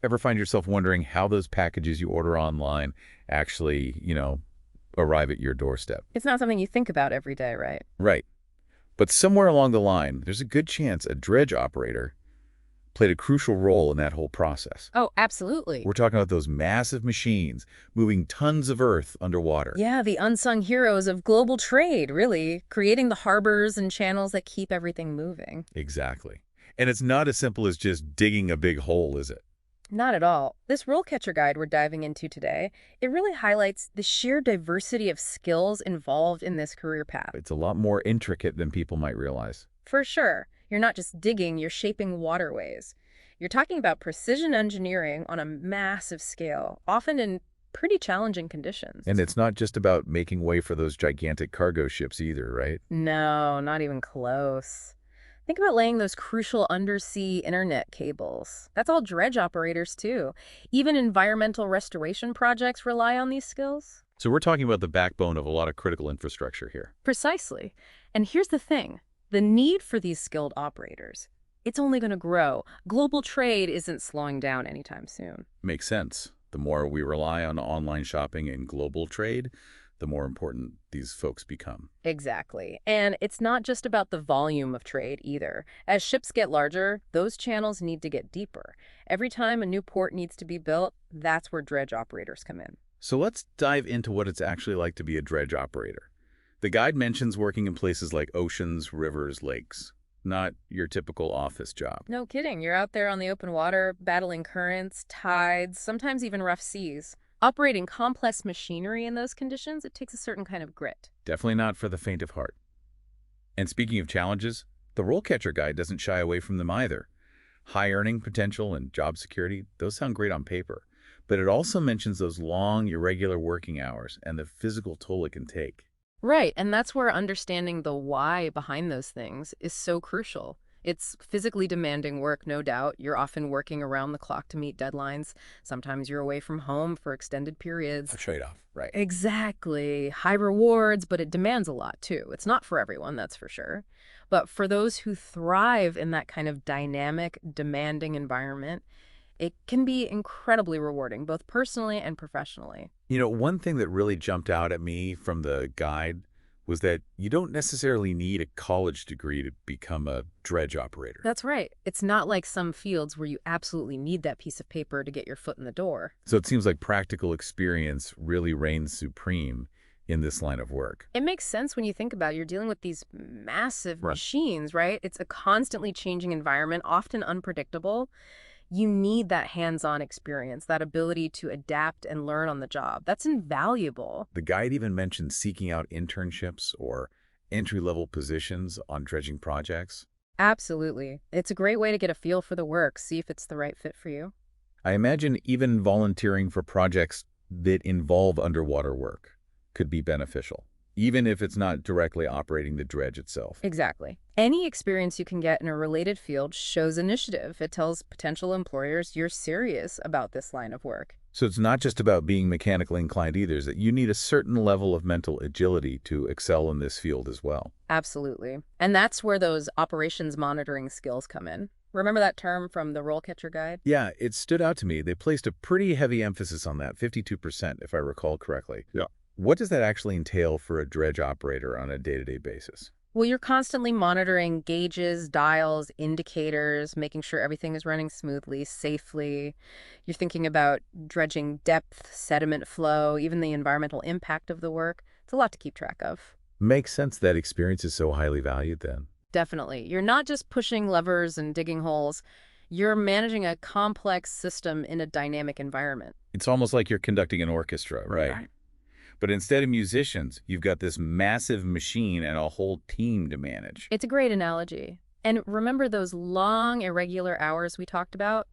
Ever find yourself wondering how those packages you order online actually, arrive at your doorstep? It's not something you think about every day, right? Right. But somewhere along the line, there's a good chance a dredge operator played a crucial role in that whole process. Oh, absolutely. We're talking about those massive machines moving tons of earth underwater. Yeah, the unsung heroes of global trade, really, creating the harbors and channels that keep everything moving. Exactly. And it's not as simple as just digging a big hole, is it? Not at all. This RoleCatcher guide we're diving into today, it really highlights the sheer diversity of skills involved in this career path. It's a lot more intricate than people might realize. For sure, you're not just digging, you're shaping waterways. You're talking about precision engineering on a massive scale, often in pretty challenging conditions. And it's not just about making way for those gigantic cargo ships either, right? No, not even close. Think about laying those crucial undersea internet cables. That's all dredge operators, too. Even environmental restoration projects rely on these skills. So we're talking about the backbone of a lot of critical infrastructure here. Precisely. And here's the thing. The need for these skilled operators, it's only going to grow. Global trade isn't slowing down anytime soon. Makes sense. The more we rely on online shopping and global trade, the more important these folks become. Exactly. And it's not just about the volume of trade either. As ships get larger, those channels need to get deeper. Every time a new port needs to be built, that's where dredge operators come in. So let's dive into what it's actually like to be a dredge operator. The guide mentions working in places like oceans, rivers, lakes, not your typical office job. No kidding. You're out there on the open water, battling currents, tides, sometimes even rough seas. Operating complex machinery in those conditions, it takes a certain kind of grit. Definitely not for the faint of heart. And speaking of challenges, the RoleCatcher guide doesn't shy away from them either. High earning potential and job security, those sound great on paper. But it also mentions those long, irregular working hours and the physical toll it can take. Right, and that's where understanding the why behind those things is so crucial. It's physically demanding work, no doubt. You're often working around the clock to meet deadlines. Sometimes you're away from home for extended periods. A trade-off, right? Exactly. High rewards, but it demands a lot too. It's not for everyone, that's for sure. But for those who thrive in that kind of dynamic, demanding environment, it can be incredibly rewarding, both personally and professionally. One thing that really jumped out at me from the guide was that you don't necessarily need a college degree to become a dredge operator. That's right. It's not like some fields where you absolutely need that piece of paper to get your foot in the door. So it seems like practical experience really reigns supreme in this line of work. It makes sense when you think about it. You're dealing with these massive Right. machines, right? It's a constantly changing environment, often unpredictable. You need that hands-on experience, that ability to adapt and learn on the job. That's invaluable. The guide even mentioned seeking out internships or entry-level positions on dredging projects. Absolutely. It's a great way to get a feel for the work, see if it's the right fit for you. I imagine even volunteering for projects that involve underwater work could be beneficial, even if it's not directly operating the dredge itself. Exactly. Any experience you can get in a related field shows initiative. It tells potential employers you're serious about this line of work. So it's not just about being mechanically inclined either, is that you need a certain level of mental agility to excel in this field as well. Absolutely. And that's where those operations monitoring skills come in. Remember that term from the RoleCatcher guide? Yeah, it stood out to me. They placed a pretty heavy emphasis on that, 52%, if I recall correctly. Yeah. What does that actually entail for a dredge operator on a day-to-day basis? Well, you're constantly monitoring gauges, dials, indicators, making sure everything is running smoothly, safely. You're thinking about dredging depth, sediment flow, even the environmental impact of the work. It's a lot to keep track of. Makes sense that experience is so highly valued then. Definitely. You're not just pushing levers and digging holes. You're managing a complex system in a dynamic environment. It's almost like you're conducting an orchestra, right? But instead of musicians, you've got this massive machine and a whole team to manage. It's a great analogy. And remember those long, irregular hours we talked about?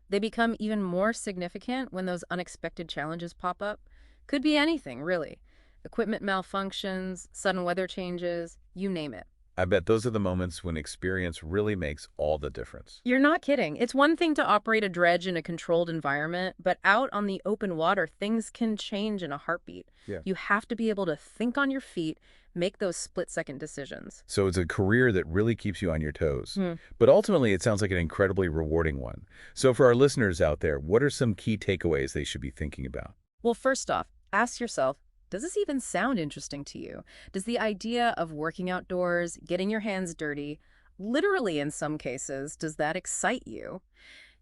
They become even more significant when those unexpected challenges pop up. Could be anything, really. Equipment malfunctions, sudden weather changes, you name it. I bet those are the moments when experience really makes all the difference. You're not kidding. It's one thing to operate a dredge in a controlled environment, but out on the open water, things can change in a heartbeat. Yeah. You have to be able to think on your feet, make those split-second decisions. So it's a career that really keeps you on your toes. Hmm. But ultimately, it sounds like an incredibly rewarding one. So for our listeners out there, what are some key takeaways they should be thinking about? Well, first off, ask yourself, does this even sound interesting to you? Does the idea of working outdoors, getting your hands dirty, literally in some cases, does that excite you?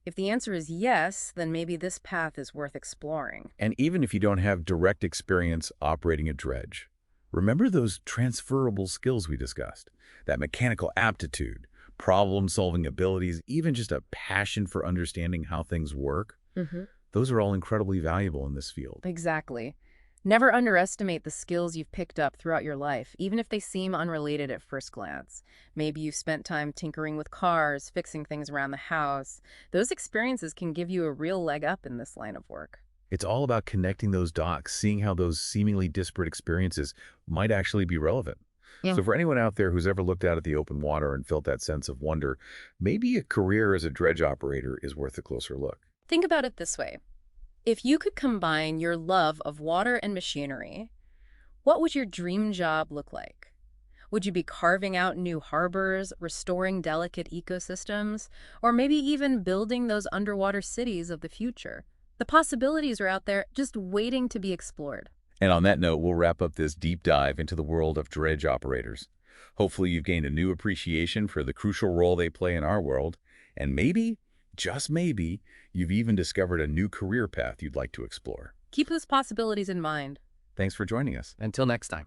If the answer is yes, then maybe this path is worth exploring. And even if you don't have direct experience operating a dredge, remember those transferable skills we discussed, that mechanical aptitude, problem-solving abilities, even just a passion for understanding how things work. Mm-hmm. Those are all incredibly valuable in this field. Exactly. Never underestimate the skills you've picked up throughout your life, even if they seem unrelated at first glance. Maybe you've spent time tinkering with cars, fixing things around the house. Those experiences can give you a real leg up in this line of work. It's all about connecting those dots, seeing how those seemingly disparate experiences might actually be relevant. Yeah. So for anyone out there who's ever looked out at the open water and felt that sense of wonder, maybe a career as a dredge operator is worth a closer look. Think about it this way. If you could combine your love of water and machinery, what would your dream job look like? Would you be carving out new harbors, restoring delicate ecosystems, or maybe even building those underwater cities of the future? The possibilities are out there just waiting to be explored. And on that note, we'll wrap up this deep dive into the world of dredge operators. Hopefully you've gained a new appreciation for the crucial role they play in our world, and maybe, just maybe, you've even discovered a new career path you'd like to explore. Keep those possibilities in mind. Thanks for joining us. Until next time.